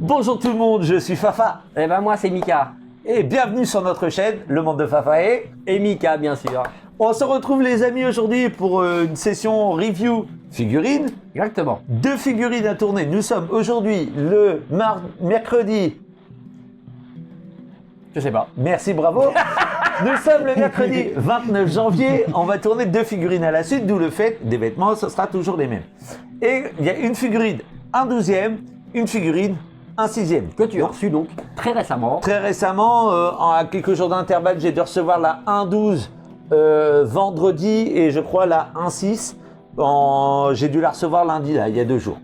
Bonjour tout le monde, je suis Fafa. Eh ben moi c'est Mika. Et bienvenue sur notre chaîne, Le Monde de Fafa Et Mika bien sûr. On se retrouve les amis aujourd'hui pour une session review figurines. Exactement. 2 figurines à tourner. Nous sommes aujourd'hui le mercredi. Je sais pas. Merci, bravo. Nous sommes le mercredi 29 janvier. On va tourner 2 figurines à la suite, d'où le fait des vêtements, ce sera toujours les mêmes. Et il y a une figurine, un 12e, une figurine, un 6e. Que tu as reçu donc très récemment. Très récemment, à quelques jours d'intervalle, j'ai dû recevoir la 1-12 vendredi et je crois la 1-6. J'ai dû la recevoir lundi, là, il y a 2 jours.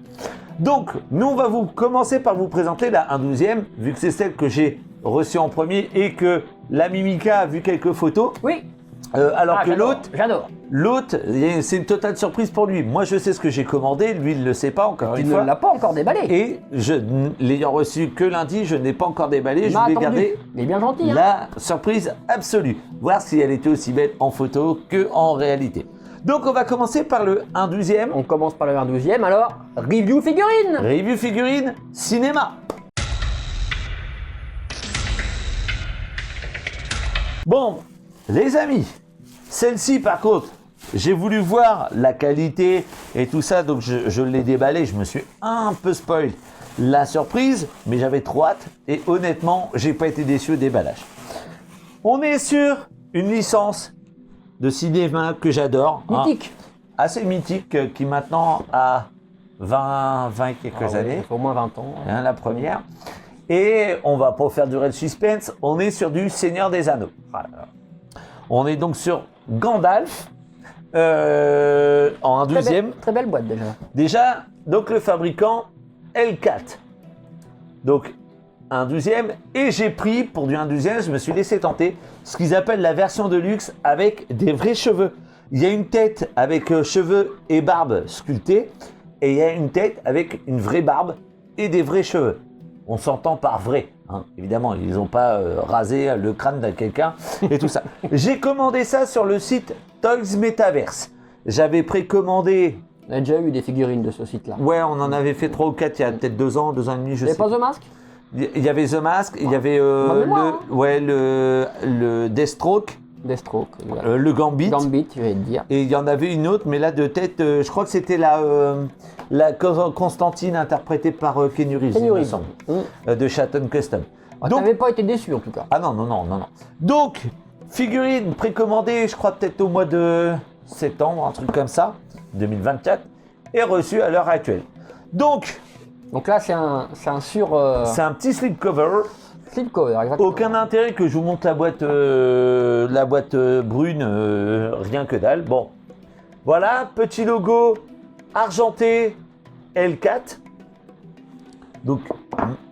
Donc, nous, on va vous commencer par vous présenter la 1-12e, vu que c'est celle que j'ai reçue en premier et que la Mimika a vu quelques photos. Oui. Alors que J'adore. l'autre, c'est une totale surprise pour lui. Moi, je sais ce que j'ai commandé, lui, il ne le sait pas encore Tu une ne fois. l'as pas encore déballé. Et l'ayant reçu que lundi, je n'ai pas encore déballé. Je voulais garder Il est bien gentil. Hein. la surprise absolue. Voir si elle était aussi belle en photo qu'en réalité. Donc, on va commencer par le 1/12e. On commence par le 1/12e. Alors, review figurine. Review figurine, cinéma. Bon, les amis, celle-ci par contre, j'ai voulu voir la qualité et tout ça, donc je l'ai déballé, je me suis un peu spoil la surprise, mais j'avais trop hâte et honnêtement, j'ai pas été déçu au déballage. On est sur une licence de cinéma que j'adore. Mythique. Assez mythique, qui maintenant a 20 quelques années. Au moins 20 ans. Hein, la première. Et on va pas faire durer le suspense, on est sur du Seigneur des Anneaux. On est donc sur Gandalf en un 12e. Très belle boîte déjà. Déjà, donc le fabricant L4. Donc un 12e. Et j'ai pris pour du 1/12e, je me suis laissé tenter ce qu'ils appellent la version de luxe avec des vrais cheveux. Il y a une tête avec cheveux et barbe sculptés. Et il y a une tête avec une vraie barbe et des vrais cheveux. On s'entend par vrai, hein. Évidemment, ils n'ont pas rasé le crâne de quelqu'un et tout ça. J'ai commandé ça sur le site Toys Metaverse. J'avais précommandé. On a déjà eu des figurines de ce site-là. Ouais, on en avait fait 3 ou 4 il y a peut-être 2 ans et demi, je Il n'y sais. avait pas The Mask. Il y avait The Mask, il y avait le Deathstroke, Deathstroke. le Gambit. Gambit, je vais te dire. Et il y en avait une autre, mais là de tête, je crois que c'était la Constantine interprétée par Keanu Reeves, il me semble, de Shatton Custom. Tu n'avais pas été déçu en tout cas. Ah non. Donc, figurine précommandée, je crois peut-être au mois de septembre, un truc comme ça, 2024, et reçue à l'heure actuelle. Donc là, c'est un sur... c'est un petit slipcover. Slipcover, exactement. Aucun intérêt que je vous montre la boîte brune, rien que dalle. Bon, voilà, petit logo argenté L4. Donc,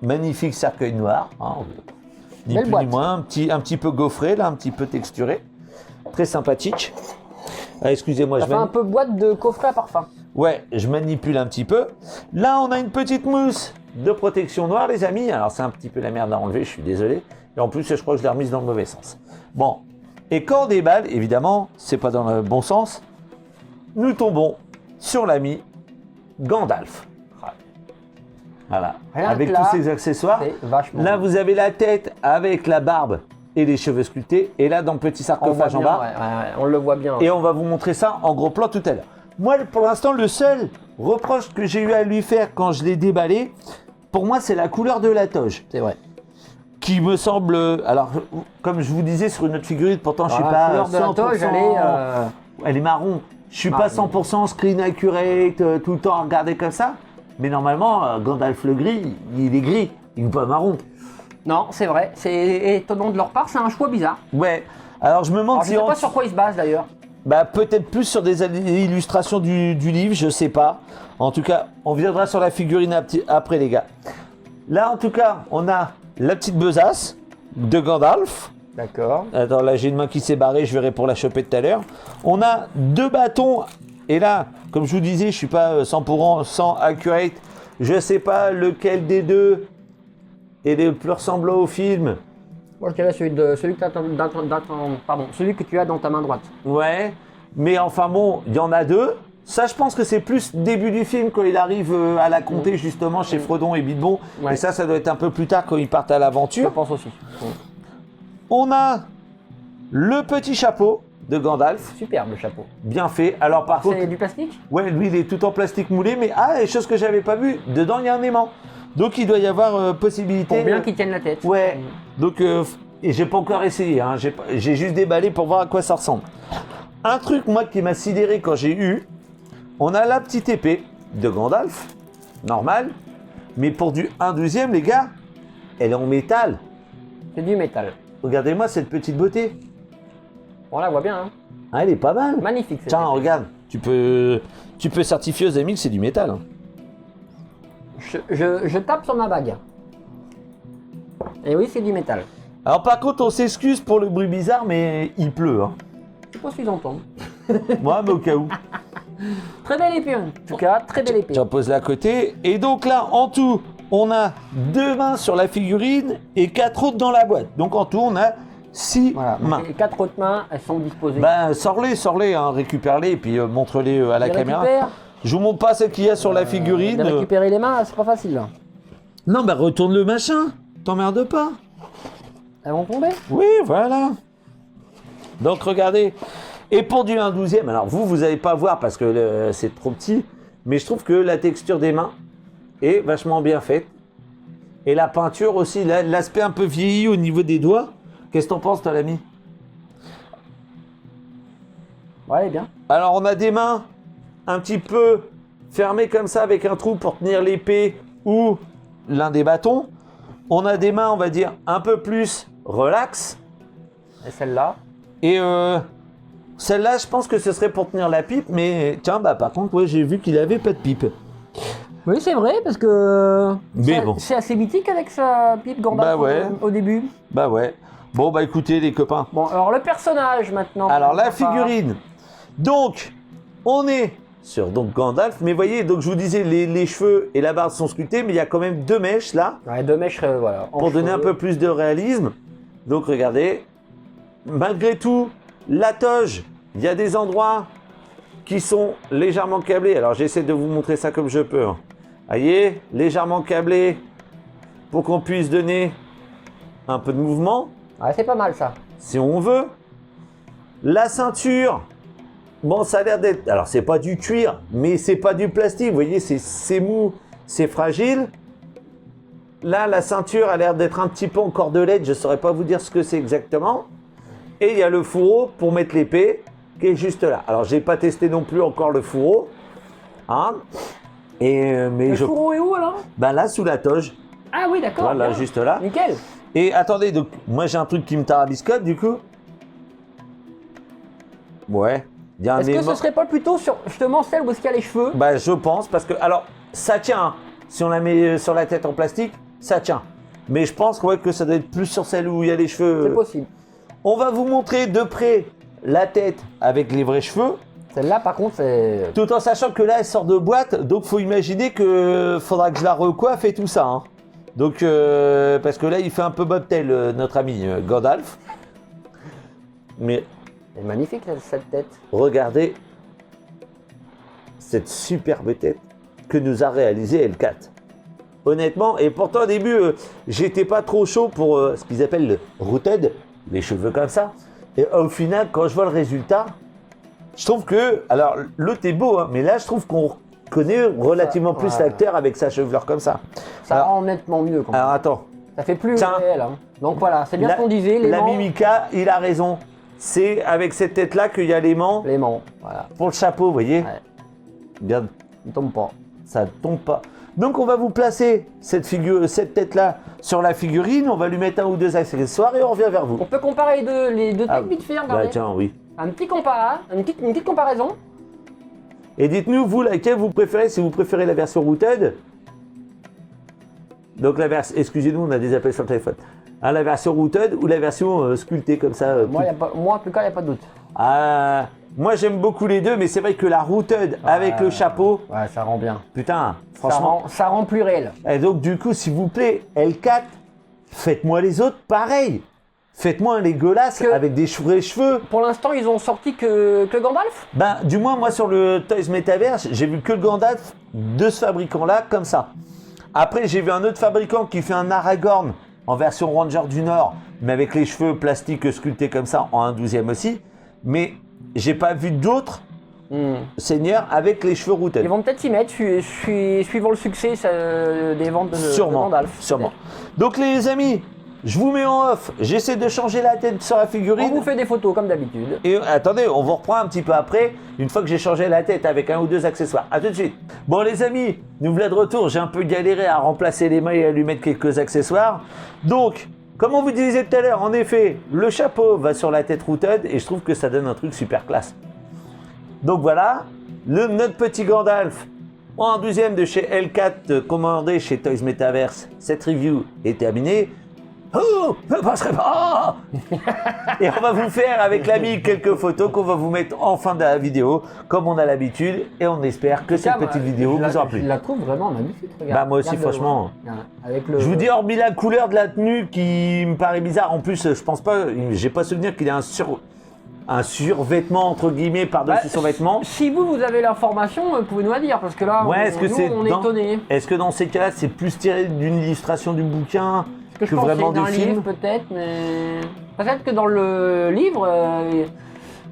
magnifique cercueil noir. Hein, ni Belle plus boîte. ni moins, un petit peu gaufré, là, un petit peu texturé. Très sympathique. Ah, excusez-moi, Ça fait un peu boîte de coffret à parfum. Ouais, je manipule un petit peu. Là, on a une petite mousse de protection noire, les amis. Alors, c'est un petit peu la merde à enlever, je suis désolé. Et en plus, je crois que je l'ai remise dans le mauvais sens. Bon, et quand on déballe, évidemment, c'est pas dans le bon sens, nous tombons sur l'ami Gandalf. Voilà, Rien avec que là, tous ses accessoires. c'est vachement Là, bien. vous avez la tête avec la barbe et les cheveux sculptés. Et là, dans le petit sarcophage en bas. On le voit bien. Et on va vous montrer ça en gros plan tout à l'heure. Moi, pour l'instant, le seul reproche que j'ai eu à lui faire quand je l'ai déballé, pour moi, c'est la couleur de la toge. C'est vrai. Qui me semble... Alors, comme je vous disais sur une autre figurine, pourtant, je suis La pas couleur de la 100%... toge, Elle est marron. Je suis pas 100% screen accurate, tout le temps à regarder comme ça. Mais normalement, Gandalf le gris, il est gris. Il n'est pas marron. Non, c'est vrai. C'est étonnant de leur part. C'est un choix bizarre. Ouais. Alors, je me demande Alors, je si... sais pas sur quoi ils se basent d'ailleurs. Bah, peut-être plus sur des illustrations du livre, je sais pas. En tout cas, on viendra sur la figurine après, les gars. Là, en tout cas, on a la petite besace de Gandalf. D'accord. Attends, là, j'ai une main qui s'est barrée, je verrai pour la choper tout à l'heure. On a 2 bâtons. Et là, comme je vous disais, je suis pas 100% accurate. Je sais pas lequel des deux est le plus ressemblant au film. Moi, je dirais celui que tu as dans ta main droite. Ouais, mais enfin bon, il y en a 2. Ça, je pense que c'est plus début du film quand il arrive à la comté justement chez Frodon et Bilbon. Ouais. Et ça doit être un peu plus tard quand ils partent à Je l'aventure. pense aussi. On a le petit chapeau de Gandalf, Superbe le chapeau. bien fait. Alors par contre, C'est du plastique? ouais, lui il est tout en plastique moulé, mais et chose que j'avais pas vue, dedans il y a un aimant. Donc il doit y avoir possibilité. Pour bien qu'il tienne la tête. Ouais. Donc et j'ai pas encore essayé, hein. J'ai juste déballé pour voir à quoi ça ressemble. Un truc moi qui m'a sidéré quand j'ai eu, on a la petite épée de Gandalf, normale, mais pour du 1/12, les gars, elle est en métal. C'est du métal. Regardez-moi cette petite beauté. On la voit bien, hein. Ah, elle est pas mal. Magnifique. cette Tiens, épée. regarde, tu peux certifier aux amis que c'est du métal. Hein. Je tape sur ma bague. Et oui, c'est du métal. Alors par contre, on s'excuse pour le bruit bizarre, mais il pleut. Hein. Je sais pas si j'entends. Moi, mais au cas où. Très belle épée, en tout cas, très belle épée. J'en pose là à côté. Et donc là, en tout, on a 2 mains sur la figurine et 4 autres dans la boîte. Donc en tout, on a 6 Voilà, mains. donc les 4 autres mains, elles sont disposées. Ben, sors-les, hein, récupère-les et puis montre-les à la Je caméra. récupère. Je vous montre pas celle qu'il y a sur la figurine. De récupérer les mains, c'est pas facile. Là. Non, bah retourne le machin. T'emmerdes pas. Elles vont tomber. Oui, voilà. Donc regardez. Et pour du 1/12, alors vous n'allez pas voir parce que c'est trop petit, mais je trouve que la texture des mains est vachement bien faite. Et la peinture aussi, l'aspect un peu vieilli au niveau des doigts. Qu'est-ce que t'en penses, toi, l'ami? Ouais, elle est bien. Alors on a des mains un petit peu fermées comme ça avec un trou pour tenir l'épée ou l'un des bâtons. On a des mains, on va dire, un peu plus relax. Et celle-là. Et celle-là, je pense que ce serait pour tenir la pipe, mais tiens, bah par contre, ouais, j'ai vu qu'il avait pas de pipe. Oui, c'est vrai, parce que Mais bon. c'est assez mythique avec sa pipe Gandalf Bah ouais. au début. Bah ouais. Bon, bah écoutez, les copains. Bon, alors le personnage maintenant. Alors la Sympa. figurine. Donc, on est sur donc Gandalf, mais voyez, donc je vous disais, les cheveux et la barbe sont sculptés, mais il y a quand même 2 mèches là, Ouais, 2 mèches, voilà. en pour donner un cheveux. peu plus de réalisme. Donc regardez, malgré tout, la toge, il y a des endroits qui sont légèrement câblés. Alors j'essaie de vous montrer ça comme je peux. Hein. Voyez, légèrement câblé pour qu'on puisse donner un peu de mouvement, Ouais, c'est pas mal ça. si on veut. La ceinture, bon, ça a l'air d'être... Alors, c'est pas du cuir, mais c'est pas du plastique. Vous voyez, c'est mou, c'est fragile. Là, la ceinture a l'air d'être un petit peu en cordelette. Je saurais pas vous dire ce que c'est exactement. Et il y a le fourreau pour mettre l'épée, qui est juste là. Alors, j'ai pas testé non plus encore le fourreau. Hein. Mais Le fourreau est où alors? Ben là, sous la toge. Ah oui, d'accord. Voilà, bien. juste là. Nickel. Et attendez, donc, moi, j'ai un truc qui me tarabiscote, du coup. Ouais. Il y a un Est-ce que aimant. ce serait pas plutôt sur justement celle où est-ce qu'il y a les cheveux? Bah, je pense, parce que, alors, ça tient. Hein. Si on la met sur la tête en plastique, ça tient. Mais je pense ouais, que ça doit être plus sur celle où il y a les cheveux. C'est possible. On va vous montrer de près la tête avec les vrais cheveux, Celle-là, par contre, c'est. tout en sachant que là, elle sort de boîte, donc faut imaginer que faudra que je la recoiffe et tout ça. Hein. Donc, parce que là, il fait un peu bobtail, notre ami Gandalf. Mais C'est magnifique cette tête. regardez cette superbe tête que nous a réalisé L4. Honnêtement, et pourtant au début, j'étais pas trop chaud pour ce qu'ils appellent le rooted, les cheveux comme ça. Et au final, quand je vois le résultat, je trouve que, alors l'autre est beau, hein, mais là je trouve qu'on connaît relativement plus ouais. l'acteur avec sa chevelure comme ça. Ça Alors- rend nettement mieux quand même. Alors attends, Ça fait plus Tiens. réel. Hein. Donc voilà, c'est bien ce qu'on disait, la l'aimant. Mimika, il a raison. C'est avec cette tête-là qu'il y a l'aimant L'aimant, voilà. pour le chapeau, vous voyez. Ouais. Regarde, Il tombe pas. ça tombe pas. Donc on va vous placer cette tête-là sur la figurine, on va lui mettre un ou deux accessoires et on revient vers vous. On peut comparer les deux Ah, têtes vite fait, bah regardez. tiens, oui. Un petit une petite comparaison. Et dites-nous, vous, laquelle vous préférez, si vous préférez la version rooted. Donc la version, excusez-nous, on a des appels sur le téléphone. Hein, la version rooted ou la version sculptée comme ça. Moi, en tout cas, il n'y a pas de doute. Ah, moi j'aime beaucoup les deux, mais c'est vrai que la rooted avec le chapeau, Ouais, ça rend bien. putain, franchement. Ça rend plus réel. Et donc du coup, s'il vous plaît, L4, faites-moi les autres pareil. Faites-moi un Legolas avec des vrais cheveux. Pour l'instant, ils ont sorti que Gandalf. Ben, du moins, moi, sur le Toys Metaverse, j'ai vu que le Gandalf de ce fabricant-là, comme ça. Après, j'ai vu un autre fabricant qui fait un Aragorn en version Ranger du Nord, mais avec les cheveux plastiques sculptés comme ça, en 1/12 aussi. Mais j'ai pas vu d'autres seigneurs avec les cheveux routés. Ils vont peut-être s'y mettre, suivant le succès des ventes de Gandalf. Sûrement. Donc, les amis, je vous mets en off. J'essaie de changer la tête sur la figurine. On vous fait des photos comme d'habitude. Et attendez, on vous reprend un petit peu après, une fois que j'ai changé la tête avec un ou deux accessoires. A tout de suite. Bon les amis, nous voilà de retour. J'ai un peu galéré à remplacer les mailles et à lui mettre quelques accessoires. Donc, comme on vous disait tout à l'heure, en effet, le chapeau va sur la tête Rooted et je trouve que ça donne un truc super classe. Donc voilà, notre petit Gandalf en 12e de chez L4 commandé chez Toys Metaverse. Cette review est terminée. Oh, ne passerai pas. Et on va vous faire avec l'ami quelques photos qu'on va vous mettre en fin de la vidéo, comme on a l'habitude, et on espère que cette petite vidéo vous aura plu. Je la trouve vraiment magnifique. Regarde, bah moi aussi franchement. Avec le... Je vous dis hormis la couleur de la tenue qui me paraît bizarre. En plus, je pense pas, j'ai pas souvenir qu'il ait un survêtement entre guillemets par-dessus son vêtement. Si vous avez l'information, vous pouvez nous la dire parce que là, on est étonnés. Est-ce que dans ces cas-là, c'est plus tiré d'une illustration du bouquin que vraiment du film? Livre, peut-être, mais peut-être que dans le livre,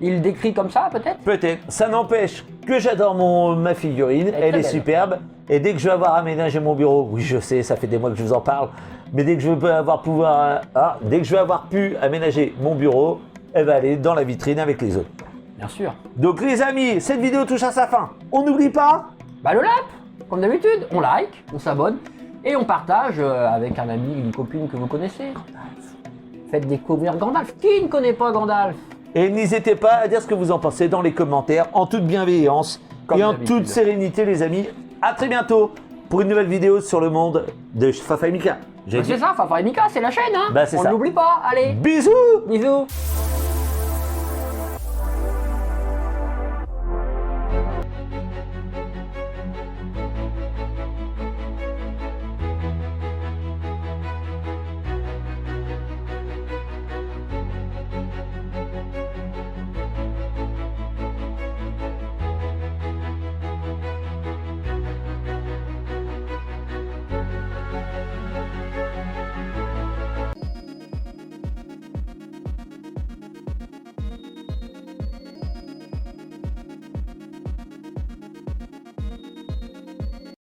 il décrit comme ça, peut-être. Peut-être. Ça n'empêche que j'adore ma figurine. Elle est superbe. Et dès que je vais avoir aménagé mon bureau, oui, je sais, ça fait des mois que je vous en parle, mais dès que je vais avoir pu aménager mon bureau, elle va aller dans la vitrine avec les autres. Bien sûr. Donc les amis, cette vidéo touche à sa fin. On n'oublie pas le like, comme d'habitude. On like, on s'abonne et on partage avec un ami, une copine que vous connaissez. Faites découvrir Gandalf. Qui ne connaît pas Gandalf? Et n'hésitez pas à dire ce que vous en pensez dans les commentaires, en toute bienveillance et en toute sérénité les amis. À très bientôt pour une nouvelle vidéo sur le monde de Fafa et Mika. C'est ça, Fafa et Mika, c'est la chaîne, hein. C'est on ça. ne l'oublie pas, allez. Bisous. Bisous.